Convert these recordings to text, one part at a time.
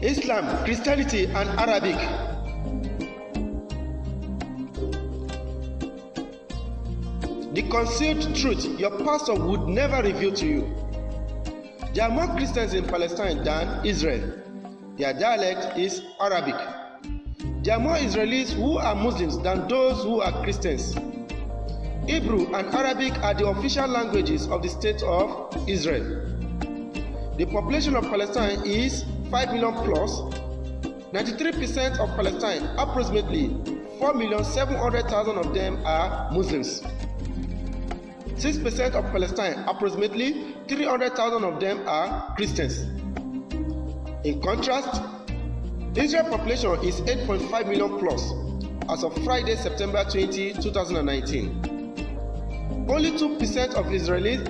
Islam, Christianity, and Arabic. The concealed truth your pastor would never reveal to you. There are more Christians in Palestine than Israel. Their dialect is Arabic. There are more Israelis who are Muslims than those who are Christians. Hebrew and Arabic are the official languages of the state of Israel. The population of Palestine is 5 million plus. 93% of Palestine, approximately 4,700,000 of them are Muslims. 6% of Palestine, approximately 300,000 of them are Christians. In contrast, Israel population is 8.5 million plus as of Friday, September 20, 2019. Only 2% of Israelis,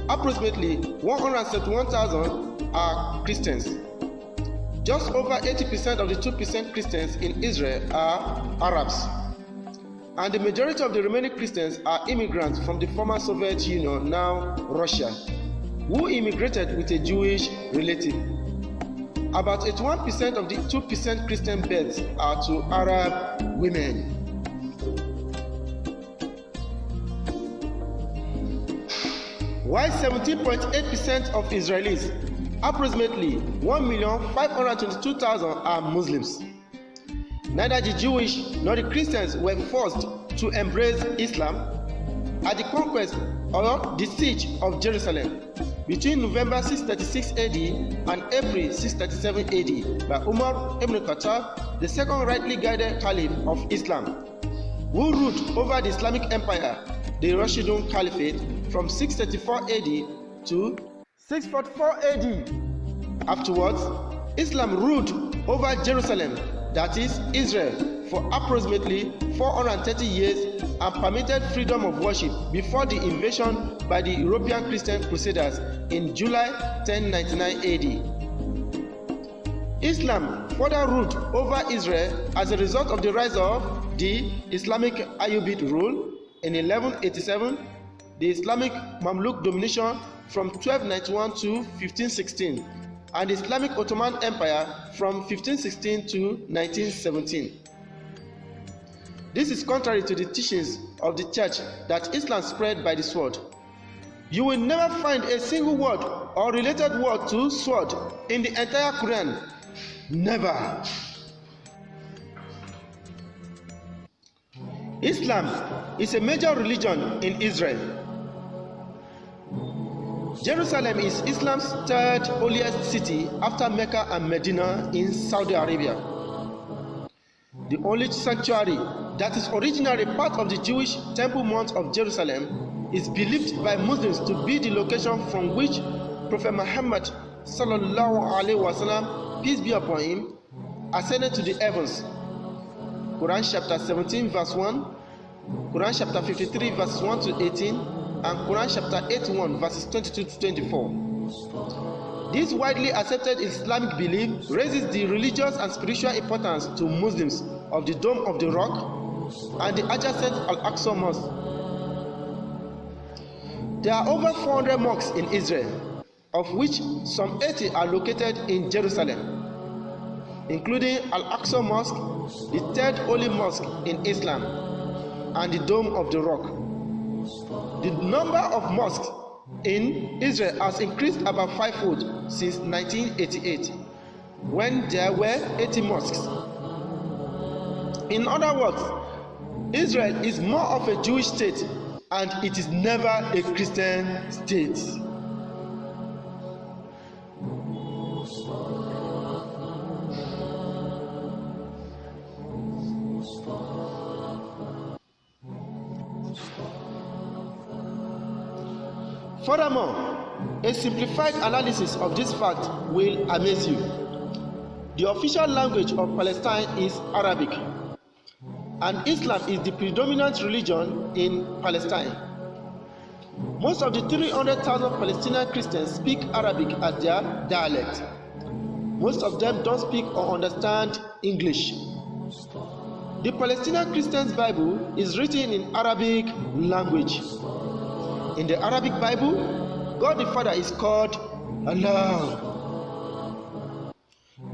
approximately 171,000, are Christians. Just over 80% of the 2% Christians in Israel are Arabs. And the majority of the remaining Christians are immigrants from the former Soviet Union, now Russia, who immigrated with a Jewish relative. About 81% of the 2% Christian births are to Arab women. While 17.8% of Israelis, approximately 1,522,000, are Muslims. Neither the Jewish nor the Christians were forced to embrace Islam at the conquest or the siege of Jerusalem between November 636 AD and April 637 AD by Umar ibn Khattab, the second rightly guided Caliph of Islam, who ruled over the Islamic Empire, the Rashidun Caliphate, from 634 AD to 644 AD. Afterwards, Islam ruled over Jerusalem, that is Israel, for approximately 430 years and permitted freedom of worship before the invasion by the European Christian Crusaders in July 1099 AD. Islam further ruled over Israel as a result of the rise of the Islamic Ayyubid rule in 1187, the Islamic Mamluk domination from 1291 to 1516, and the Islamic Ottoman Empire from 1516 to 1917. This is contrary to the teachings of the church that Islam spread by the sword. You will never find a single word or related word to sword in the entire Quran. Never. Islam is a major religion in Israel. Jerusalem is Islam's third holiest city after Mecca and Medina in Saudi Arabia. The only sanctuary that is originally part of the Jewish Temple Mount of Jerusalem is believed by Muslims to be the location from which Prophet Muhammad sallallahu alaihi wasallam, peace be upon him, ascended to the heavens. Quran chapter 17 verse 1, Quran chapter 53 verses 1 to 18, and Quran chapter 81 verses 22 to 24. This widely accepted Islamic belief raises the religious and spiritual importance to Muslims of the Dome of the Rock and the adjacent Al-Aqsa Mosque. There are over 400 mosques in Israel, of which some 80 are located in Jerusalem, including Al-Aqsa Mosque, the third holy mosque in Islam, and the Dome of the Rock. The number of mosques in Israel has increased about fivefold since 1988, when there were 80 mosques. In other words, Israel is more of a Jewish state, and it is never a Christian state. Furthermore, a simplified analysis of this fact will amaze you. The official language of Palestine is Arabic, and Islam is the predominant religion in Palestine. Most of the 300,000 Palestinian Christians speak Arabic as their dialect. Most of them don't speak or understand English. The Palestinian Christians' Bible is written in Arabic language. In the Arabic Bible, God the Father is called Allah.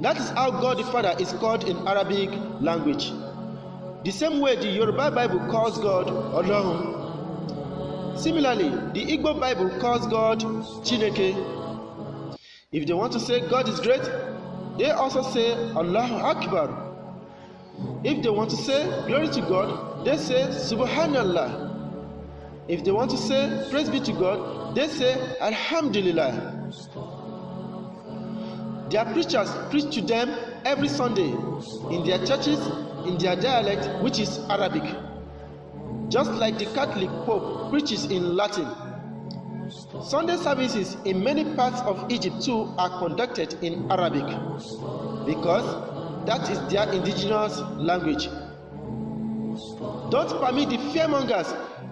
That is how God the Father is called in Arabic language. The same way the Yoruba Bible calls God Ọlọ́run. Similarly, the Igbo Bible calls God Chineke. If they want to say God is great, they also say Allahu Akbar. If they want to say glory to God, they say Subhanallah. If they want to say praise be to God, they say Alhamdulillah. Their preachers preach to them every Sunday in their churches in their dialect, which is Arabic. Just like the Catholic Pope preaches in Latin. Sunday services in many parts of Egypt too are conducted in Arabic because that is their indigenous language. Don't permit the fearmongers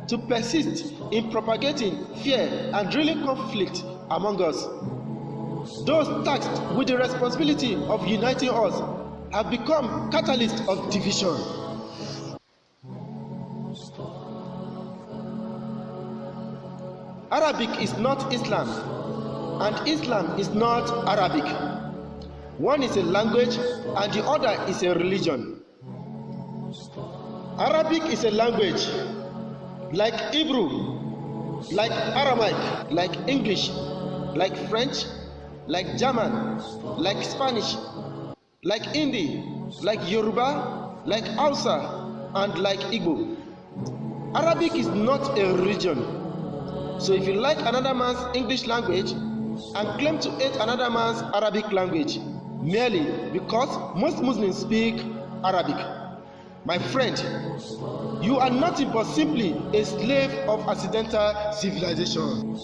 to persist in propagating fear and drilling conflict among us. Those tasked with the responsibility of uniting us have become catalysts of division. Arabic is not Islam, and Islam is not Arabic. One is a language, and the other is a religion. Arabic is a language, like Hebrew, like Aramaic, like English, like French, like German, like Spanish, like Hindi, like Yoruba, like Hausa, and like Igbo. Arabic is not a religion. So if you like another man's English language and claim to hate another man's Arabic language merely because most Muslims speak Arabic, my friend, you are nothing but simply a slave of Occidental civilization.